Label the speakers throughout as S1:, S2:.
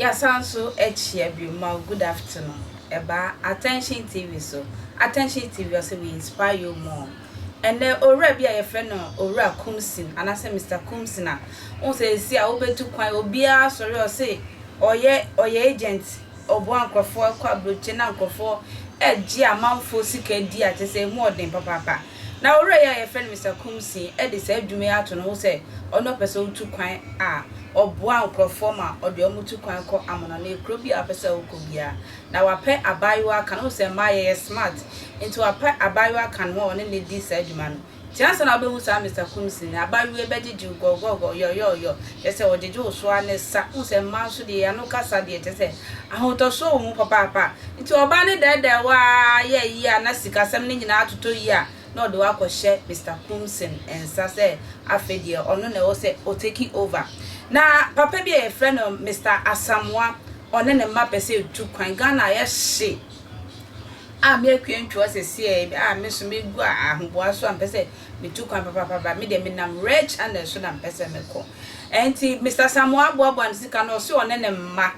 S1: Yasanso Echiabiuma, good afternoon. Eba Attention TV so. Attention TV also we inspire you more. And then already a friend Ora Kumsin, and I say Mr. Kumsina. On say see I open to quite obia sorry or say or ye agent or one for quabluchina for a dear mount for sick dear to say more than papa. Now already a friend Mr. Kumsin, Eddie said to me out to say or no person to quite or one performer or the omutu kwan ko amona na ekrobi apesa okobia na wape abayiwa kan o se maye smart into wape abayiwa kan wo ne ne di sadwuma no chance na obehu sa Mr. Kumsin abayiwa bejeju gogogo yo yese ojeju oso ane sa o se ma so de anu kasa de tese ahoto so mu papa into oba ne dada wa ye yi ana sikasem ne nyina atoto yi a no do akɔhye Mr. Kumsin ensa se afedie ono na wo se o take over. Na papa bi a friend of Mr. Asamoah one ne mma pese etu kwan Ghana ye hye a me akwentu asese e me so me gu ahoboa so am pese me tu kwan papa me de me nam rich and so na pese me ko enti Mr. Asamoah boabo nsika no so one ne mma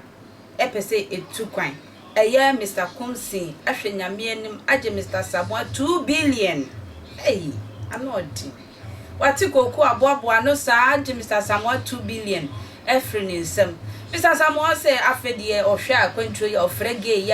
S1: e pese etu kwan eye Mr. Kumsin ahwe nyame anim age Mr. Asamoah 2 billion anodi wati koku aboabo no sa age Mr. Asamoah 2 billion every nsem Mr. Asamoah say afedie ohwe akwantuo ya ofre gay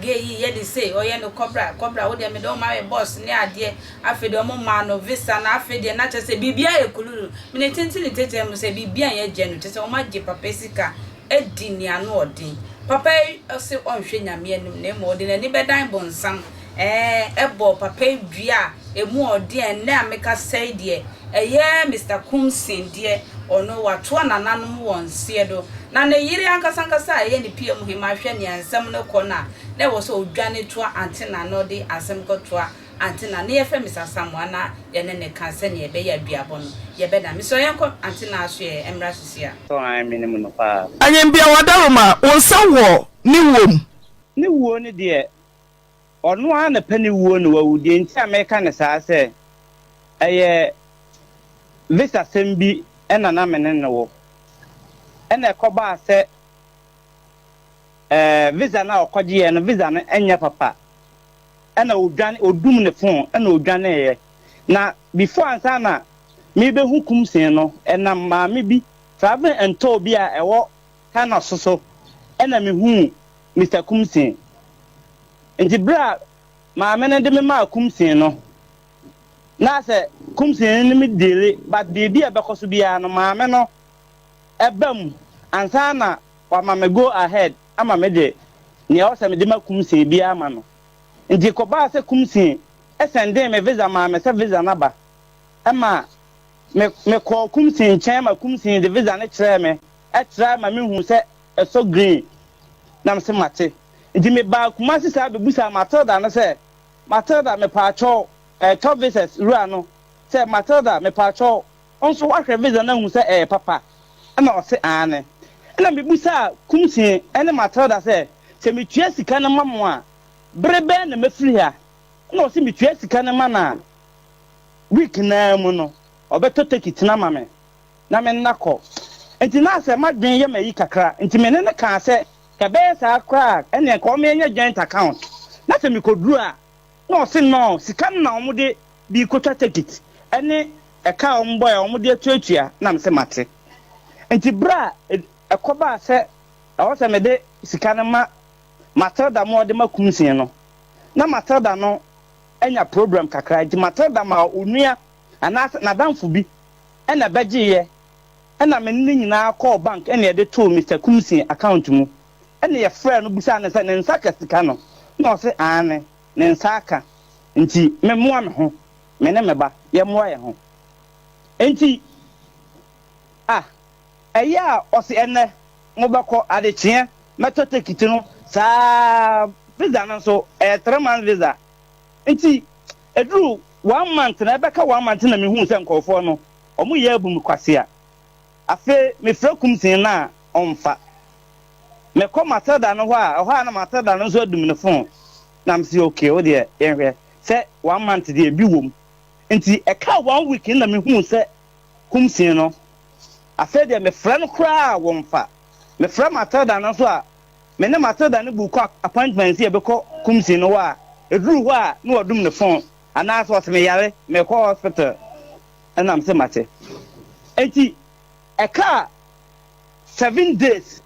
S1: ye dey say oye no cobra wo dey me don my boss ne ade afedie omo ma no visa na afedie na che say bibia ekululu me ne tentini tete mo say bibia ye je no che say o ma je papa sika edi ni anu odin papa say onhwe nyame anim na mo odin ani bedan bonsam ebo papa dua emu odin na ameka say de eye Mr. Kumsin de ono wato nananom wonse do na ne yiri ankasa eye ni pie mu hima hwe ne ansem no kona na wo so odwane to antena no de asem ko to antena ne yefe Mr. Asamoah na ye ne kanse ne ebe ya duabo no ye be da mi so yenko antena so ye emra sisia
S2: so I minimum no pa
S3: anyem bia wadaroma wonsa wo ni
S2: wo ni de ono a na pani wo no wawudi nti ameka ne saa se eye visa sembi ena na menen no ena ekoba se visa na okoje no visa no enya papa ena odwan odum ne fon ena odwane ye na before ansa na me be hukum sen no ena ma me bi travel ento bi a ewo kana soso ena me hu Mr. Kumsin nti bra ma menen de me ma Kumsin no na se Kumsin ni me dele but baby e bekoso bia no ma me no ebam ansa na wa ma me go ahead ama me de ne o se me de ma Kumsin bia ama no nti ko ba se Kumsin e sende me visa ma me se visa na ba ama me ko Kumsin chen ma Kumsin de visa ne kire me e try ma me hu se e so green na me se mate nti me ba kuma se sa be busa Matilda no se Matilda me pa cho top visas rua no say Matilda me pa cho onso wahwe visa na hu say papa na o se ane na me busa Kumsin ene Matilda say se me tua sika na mamo a brebe na mafiri ha na o se me tua sika na ma na week na mu no obeto take na ma me na me nakọ enti na se madwen ye mayi kakra enti me ne ka se ka be sa akra ene ko me nya joint account na se me koduru a no se no sika na omude bi kotwa ticket ene eka omboy omude atuatua na me se mate enti bra ekoba se awo se me de sika na ma Matilda mo de ma Kumsin no na Matilda no enya problem kakra enti Matilda ma onua ana na danfo bi ena begiye ena me ni nyina call bank ena de to Mr. Kumsin account mu ena ye frɛ no busa na se ne nsaka sika no na o se ane ne nsaka nti me moa me ho me ne me ba ye moa ye ho enti eya o se ene mo bako adechie meto tikiti no sa visa no so 3 month visa enti edru 1 month na beka 1 month na me hu se nkofo no omo ye abum kwase a afi me fra Kumsin na onfa me ko Matilda no ho a na Matilda no so adum ne phone na msi okay o de yenhwe se 1 month de bi wom enti eka 1 week na me hu se Kumsin no afi de me fra no kra wonfa me fra Matilda no so a me ne Matilda ne bu ko appointment e be ko kumsi no wa eduru ho a na odum ne phone ana so se me yare me ko hospital and am se mate enti eka 7 days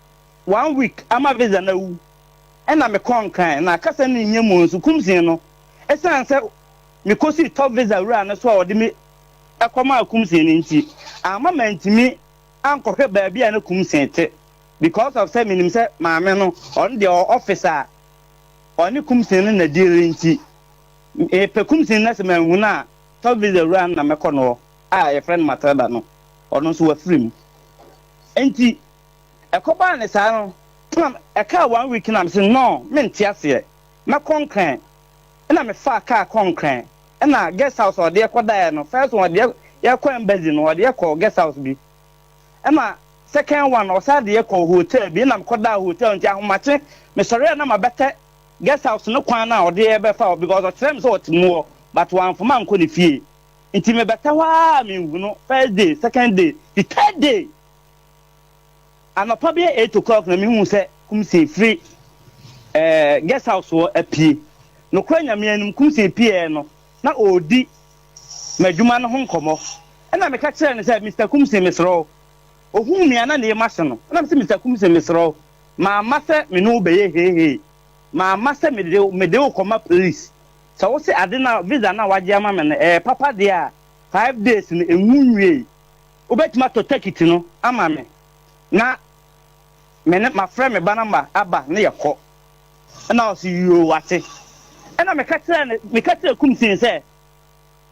S2: 1 week ama visa na wu ena me konkan na kasa ne nyemu nso kumsi no esan se me kosi top visa wura na so a ode me akoma kumsi ne nti ama mantimi ankohwe baabi a na kumsi te because of say minim say maame no on the officer on kumsi ne na dire nti pe kumsi na se manhu na top visa wura na me kono a your friend Matilda no ono so wa free enti ekoba ne sa no eka 1 week na me say no me ntiase me konkan na me fa car konkan na guest house or dey koda no first one dey ya kwa embassy no dey call guest house bi na second one or say dey call hotel bi na me koda hotel nti ahomache me sori na mabete guest house no kwan na or dey be fa because of them so otimo but one for man ko ni fie nti me beta wa me no first day second day the third day and probably 8 o'clock na me hu say kumsi free guest house wo apie no kwanya me anum kumsi pie no na odi madwuma no ho nkomo na me ka kire ne say Mr. Kumsi mesro ohun mi ana ne mase no na me say Mr. Kumsi mesro ma mase me no be he ma mase me de okoma police so wo say ade na visa na waje ama me no papa dia 5 days no enwunwie obetima to take it no ama me na me ma friend me banamba aba na yekọ na o si yo wate na me ka kire Kumsi say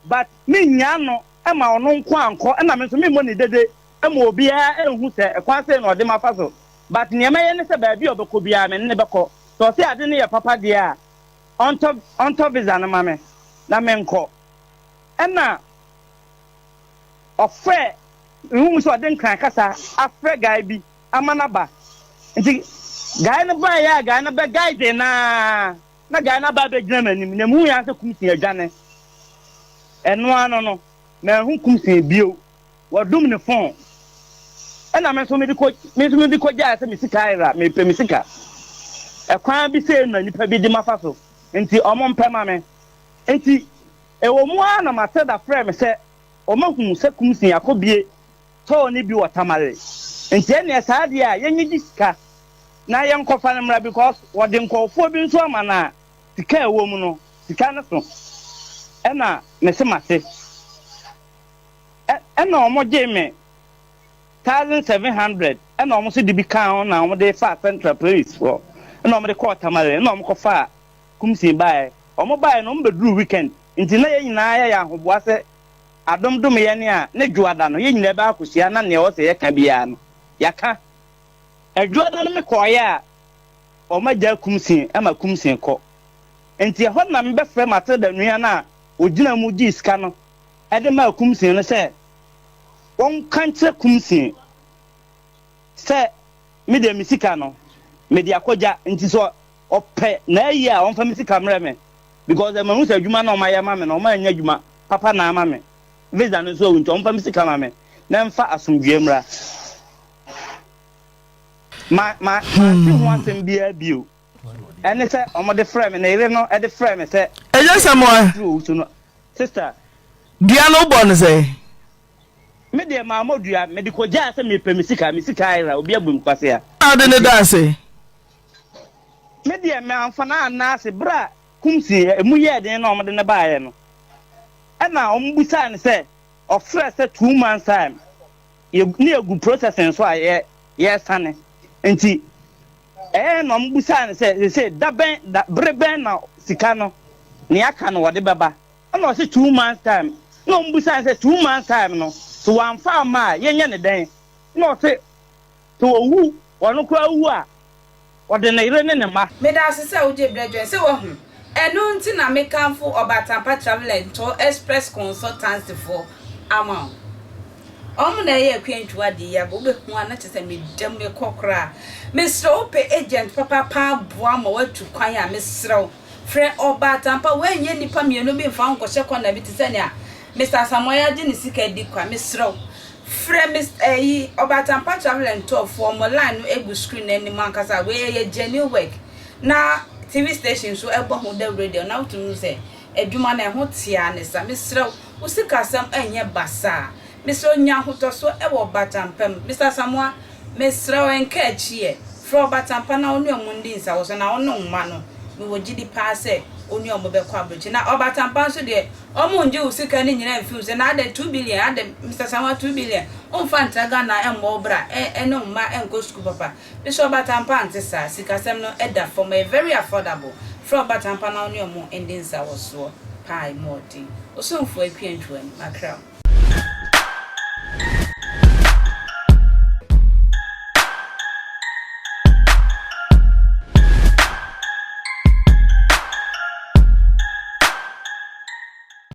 S2: but me nya no e ma ono nko anko na me so me mo ni dede e ma obi a ehun se e kwa se na ode ma fa so but ne ma ye ne se ba bi obekọ bia me ne bekọ so se ade ne ye papa dia on top visa na ma me na me nko na ofe ehun so ode nkran kasa afre guy bi amanaba nti guy na ba ya guy na ba guy de na guy na ba be gina manim na mu ya se Kumsi adwane eno ano no na hu Kumsi bio wadum ne phone na me so me di ko ja se me sika ira me pe me sika ekwan bi se na nipa bi di mafa so nti omo mpema me nti ewo mu ana Matilda frame se omahu se Kumsi akobie to ni bi watamare nti ene saade a yenyi di sika na yenkofa ne mra because wode nkofo bi nso ama na sika ewo mu no sika ne so ena me se mate ena omoje me 1700 ena omo se di bi kan na omo de fa central police for ena omo de court amare ena omo ko fa Kumsi bae omo bae no mbe duru weekend nti na ye nyina ya ahoboa se adomdom ye ne a ne djuada no ye nyina ba akosia na ne o se ye ka bia no yaka adjuada no me koye a omo ja Kumsi ama Kumsi ko nti ho na mbe frɛ Matilda nua na ogina mu di ska no ede ma Kumsi no se won kanche Kumsi se me de misika no me de akoja nti so ope na yi a won fa misika mre me because the man who say adwuma na o ma ya ma me na o ma anya adwuma papa na ama me visa no so won fa misika ma me na mfa asomdwe mra ma ti ho asem bia bio ene se omo de frame na ire no e de frame se
S3: Asamoah
S2: sister
S3: dia no born say
S2: me de ma modua me de ko ja se me pe misika ira obi abum kwase a
S3: ade ne da say
S2: me de me amfa na anase bra Kumsi emu ye de na omo de ne baaye no na ombusa ne se ofre se 2 months time ne egu processing so a ye sane nti na ombusa ne se da breben na sika no ne aka no wode beba na o se 2 months time na ombusa ne se 2 months time no so wan fa ma ye nye ne den na o se to owu wono kwa wu a wode na ire ne ma
S1: me da se oje bredwen se wo hu enu nti na me kanfo obatampa travel to express consultancy for amount omu na ye kwentwa de ya bo be hu ana chese me dem me kokra me sro pe agent papa pa boa ma watu kwan ya me sro fre obatampa wenye nipa mienu bi mfa nkoshe kwa na bi tisania Mr. Asamoah ji ni sika di kwa me sro Fremis Obatampa travel and tour for line no egu screen any man kasa we genuine work. Na TV station so ebo ho the radio now to know say edwuma na ho tia ne sa misrew usikasam enye basa. Mr. Nya hotoso ewo Batampam Mr. Asamoah misrew enka achie from Batampa na onu omundi nsa wo so na onu mma no me wo gidi pa se oni omo be kwa abrochi na Obatampa so de omo nje usika ni nyina mfi se na ade 2 billion ade Mr. Asamoah 2 billion on fanta Ghana emmo bra eno mma enko school papa Mr. Obatampa antisa sikasem no eda for me very affordable from Batampa na oni omo ending nsa wo so pai modi osomfo akwantuan makra